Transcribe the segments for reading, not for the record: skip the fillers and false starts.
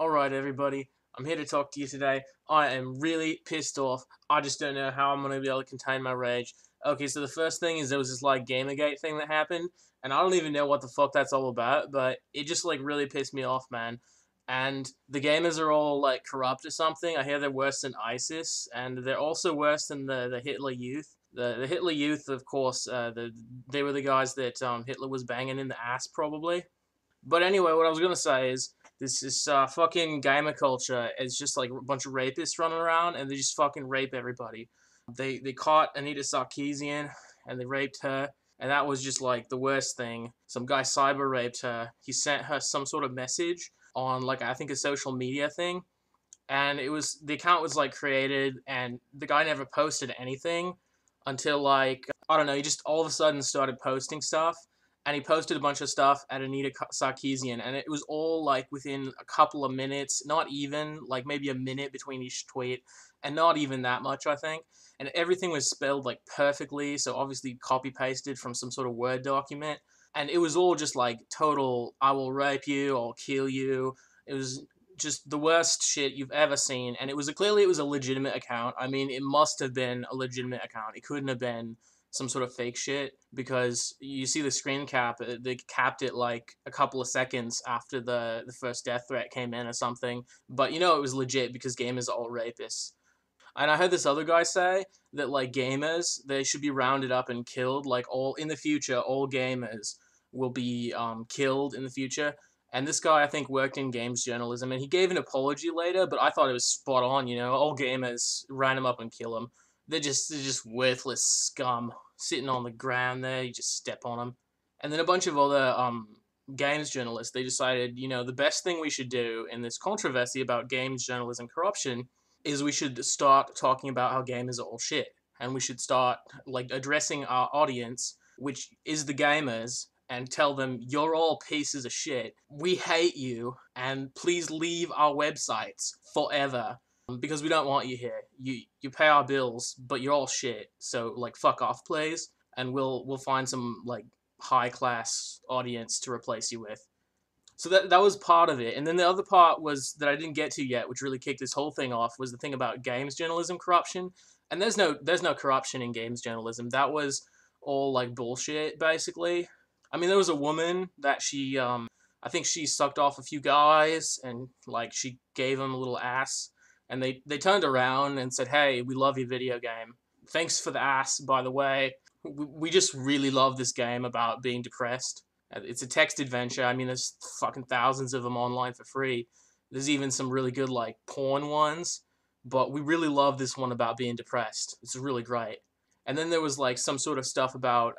Alright, everybody, I'm here to talk to you today. I am really pissed off. I just don't know how I'm going to be able to contain my rage. Okay, so the first thing is there was this, GamerGate thing that happened, and I don't even know what the fuck that's all about, but it just, really pissed me off, man. And the gamers are all, corrupt or something. I hear they're worse than ISIS, and they're also worse than the Hitler Youth. The Hitler Youth, of course, they were the guys that Hitler was banging in the ass, probably. But anyway, what I was gonna say is this fucking gamer culture is just like a bunch of rapists running around, and they just fucking rape everybody. They caught Anita Sarkeesian and they raped her, and that was just like the worst thing. Some guy cyber raped her. He sent her some sort of message on I think a social media thing, and the account was created, and the guy never posted anything until I don't know, he just all of a sudden started posting stuff, and he posted a bunch of stuff at Anita Sarkeesian, and it was all within a couple of minutes, not even maybe a minute between each tweet, and not even that much, I think. And everything was spelled perfectly, so obviously copy pasted from some sort of Word document, and it was all just total I will rape you, I'll kill you. It was just the worst shit you've ever seen, and clearly it was a legitimate account. I mean, it must have been a legitimate account. It couldn't have been some sort of fake shit, because you see the screen cap, they capped it a couple of seconds after the first death threat came in or something, but it was legit because gamers are all rapists. And I heard this other guy say that gamers, they should be rounded up and killed, all in the future, all gamers will be killed in the future. And this guy, I think, worked in games journalism, and he gave an apology later, but I thought it was spot on, all gamers, round them up and kill them. They're just worthless scum sitting on the ground there. You just step on them. And then a bunch of other games journalists, they decided, the best thing we should do in this controversy about games journalism corruption is we should start talking about how gamers are all shit. And we should start addressing our audience, which is the gamers, and tell them, you're all pieces of shit. We hate you, and please leave our websites forever, because we don't want you here. You pay our bills, but you're all shit. So fuck off, please, and we'll find some high class audience to replace you with. So that was part of it, and then the other part was that I didn't get to yet, which really kicked this whole thing off, was the thing about games journalism corruption. And there's no corruption in games journalism. That was all bullshit, basically. I mean, there was a woman that I think she sucked off a few guys, and she gave them a little ass. And they turned around and said, hey, we love your video game. Thanks for the ass, by the way. We just really love this game about being depressed. It's a text adventure. I mean, there's fucking thousands of them online for free. There's even some really good, porn ones. But we really love this one about being depressed. It's really great. And then there was, some sort of stuff about,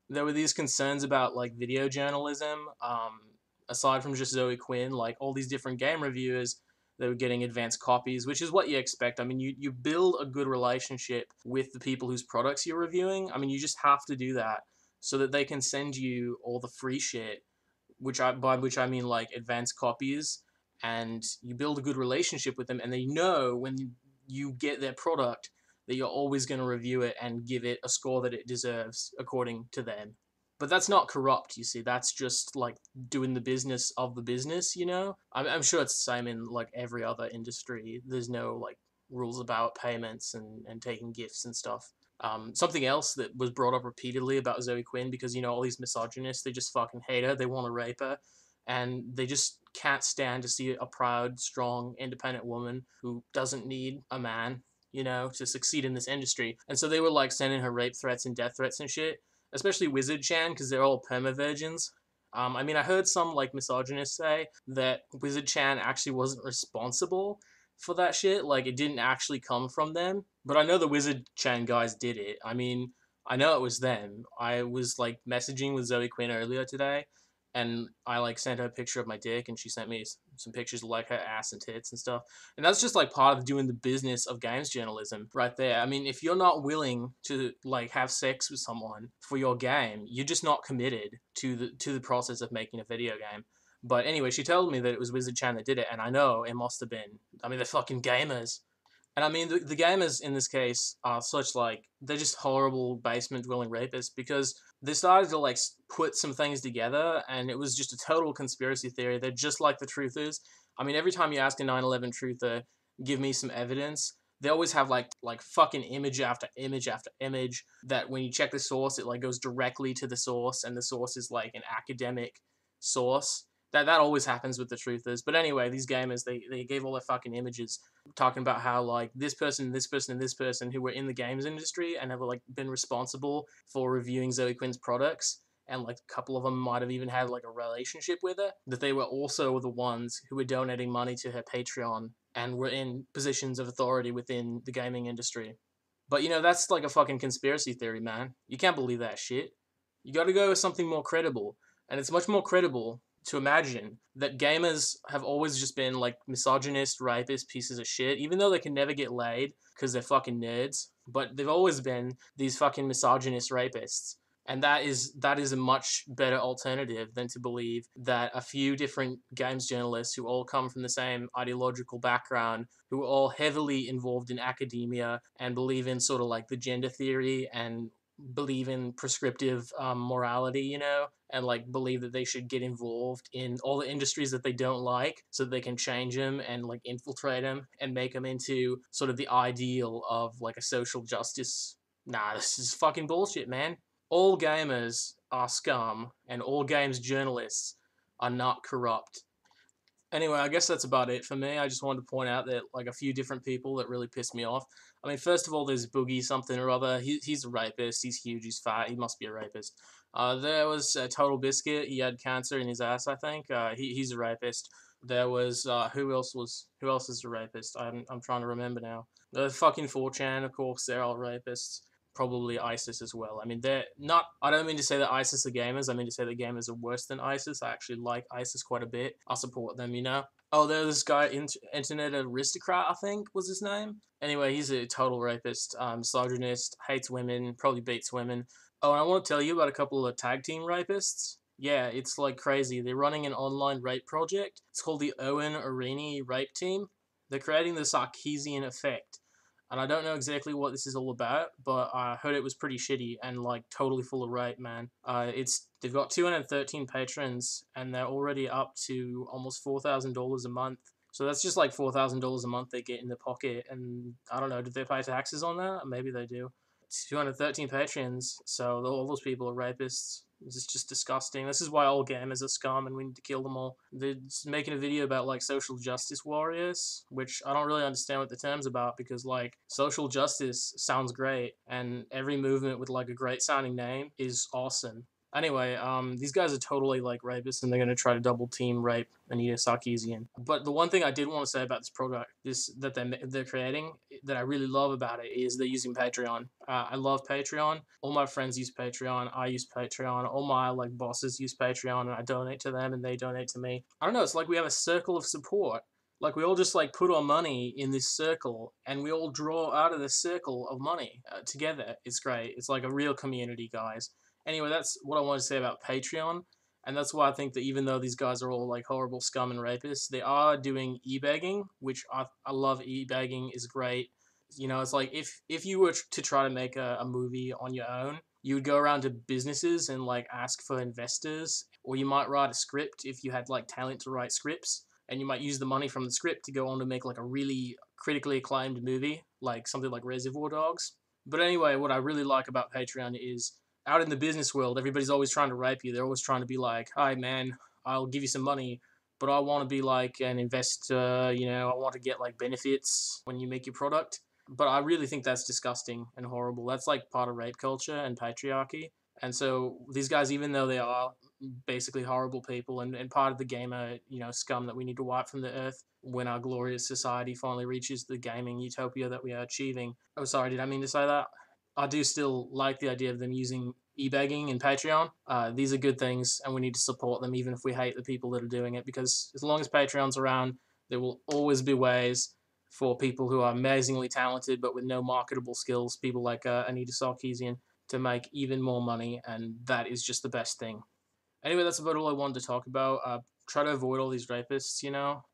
there were these concerns about, video journalism. Aside from just Zoe Quinn, all these different game reviewers, they were getting advanced copies, which is what you expect. I mean, you build a good relationship with the people whose products you're reviewing. I mean, you just have to do that so that they can send you all the free shit, by which I mean advanced copies, and you build a good relationship with them, and they know when you get their product that you're always going to review it and give it a score that it deserves according to them. But that's not corrupt, you see. That's just, doing the business of the business, I'm sure it's the same in, every other industry. There's no, rules about payments and taking gifts and stuff. Something else that was brought up repeatedly about Zoe Quinn, because, all these misogynists, they just fucking hate her. They want to rape her. And they just can't stand to see a proud, strong, independent woman who doesn't need a man, to succeed in this industry. And so they were, sending her rape threats and death threats and shit. Especially Wizard Chan, because they're all perma-virgins. I mean, I heard some, misogynists say that Wizard Chan actually wasn't responsible for that shit. It didn't actually come from them. But I know the Wizard Chan guys did it. I mean, I know it was them. I was, messaging with Zoe Quinn earlier today, and I, sent her a picture of my dick, and she sent me some pictures of, her ass and tits and stuff. And that's just, part of doing the business of games journalism right there. I mean, if you're not willing to, have sex with someone for your game, you're just not committed to the process of making a video game. But anyway, she told me that it was Wizard Chan that did it, and I know it must have been. I mean, they're fucking gamers. And I mean, the gamers in this case are they're just horrible basement-dwelling rapists, because they started to, put some things together, and it was just a total conspiracy theory. They're just like the truth is. I mean, every time you ask a 9/11 truther, give me some evidence, they always have like fucking image after image after image that when you check the source, it like goes directly to the source, and the source is like an academic source. That always happens with the truthers. But anyway, these gamers, they gave all their fucking images talking about how like this person, this person, and this person who were in the games industry and have like been responsible for reviewing Zoe Quinn's products, and like a couple of them might have even had like a relationship with her, that they were also the ones who were donating money to her Patreon and were in positions of authority within the gaming industry. But that's like a fucking conspiracy theory, man. You can't believe that shit. You gotta go with something more credible. And it's much more credible to imagine that gamers have always just been like misogynist, rapist pieces of shit, even though they can never get laid because they're fucking nerds. But they've always been these fucking misogynist rapists. And that is a much better alternative than to believe that a few different games journalists who all come from the same ideological background, who are all heavily involved in academia and believe in sort of like the gender theory and believe in prescriptive morality, and like believe that they should get involved in all the industries that they don't like so that they can change them and like infiltrate them and make them into sort of the ideal of like a social justice. Nah, this is fucking bullshit, man. All gamers are scum, and all games journalists are not corrupt. Anyway, I guess that's about it for me. I just wanted to point out that like a few different people that really pissed me off. I mean, first of all, there's Boogie something or other. He's a rapist. He's huge. He's fat. He must be a rapist. There was Total Biscuit. He had cancer in his ass, I think. He's a rapist. There was who else is a rapist? I'm trying to remember now. The fucking 4chan, of course, they're all rapists. Probably ISIS as well. I mean, they're not. I don't mean to say that ISIS are gamers. I mean to say that gamers are worse than ISIS. I actually like ISIS quite a bit. I support them. Oh, there's this guy, Internet Aristocrat, I think was his name. Anyway, he's a total rapist, misogynist, hates women, probably beats women. Oh, and I want to tell you about a couple of tag team rapists. Yeah, it's like crazy. They're running an online rape project. It's called the Owen Arini Rape Team. They're creating the Sarkeesian effect. And I don't know exactly what this is all about, but I heard it was pretty shitty and like totally full of rape, man. They've got 213 patrons, and they're already up to almost $4,000 a month. So that's just like $4,000 a month they get in their pocket, and I don't know, did they pay taxes on that? Maybe they do. 213 patrons, so all those people are rapists. It's just disgusting. This is why all gamers are scum and we need to kill them all. They're making a video about like social justice warriors, which I don't really understand what the term's about, because like social justice sounds great and every movement with like a great sounding name is awesome. Anyway, these guys are totally like rapists, and they're gonna try to double team rape Anita Sarkeesian. But the one thing I did want to say about this product, that they're creating, that I really love about it, is they're using Patreon. I love Patreon. All my friends use Patreon. I use Patreon. All my like bosses use Patreon, and I donate to them, and they donate to me. I don't know. It's like we have a circle of support. Like we all just like put our money in this circle, and we all draw out of this circle of money together. It's great. It's like a real community, guys. Anyway, that's what I wanted to say about Patreon, and that's why I think that even though these guys are all like horrible scum and rapists, they are doing e-begging, which I love. E-begging is great. It's like if you were to try to make a movie on your own, you would go around to businesses and like ask for investors, or you might write a script if you had like talent to write scripts, and you might use the money from the script to go on to make like a really critically acclaimed movie, like something like Reservoir Dogs. But anyway, what I really like about Patreon is, out in the business world, everybody's always trying to rape you. They're always trying to be like, "Hi, man, I'll give you some money, but I want to be like an investor. I want to get like benefits when you make your product." But I really think that's disgusting and horrible. That's like part of rape culture and patriarchy. And so these guys, even though they are basically horrible people and part of the gamer, scum that we need to wipe from the earth when our glorious society finally reaches the gaming utopia that we are achieving. Oh, sorry, did I mean to say that? I do still like the idea of them using e-begging and Patreon. These are good things, and we need to support them, even if we hate the people that are doing it, because as long as Patreon's around, there will always be ways for people who are amazingly talented but with no marketable skills, people like Anita Sarkeesian, to make even more money, and that is just the best thing. Anyway, that's about all I wanted to talk about. Try to avoid all these rapists,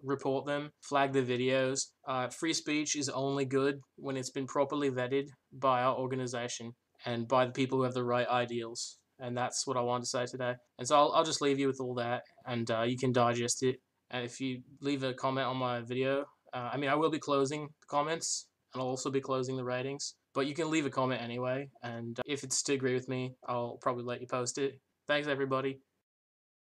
report them, flag their videos. Free speech is only good when it's been properly vetted by our organization and by the people who have the right ideals. And that's what I wanted to say today. And so I'll just leave you with all that, and you can digest it And if you leave a comment on my video, I mean, I will be closing the comments, and I'll also be closing the ratings. But you can leave a comment anyway, and if it's to agree with me, I'll probably let you post it. Thanks, everybody.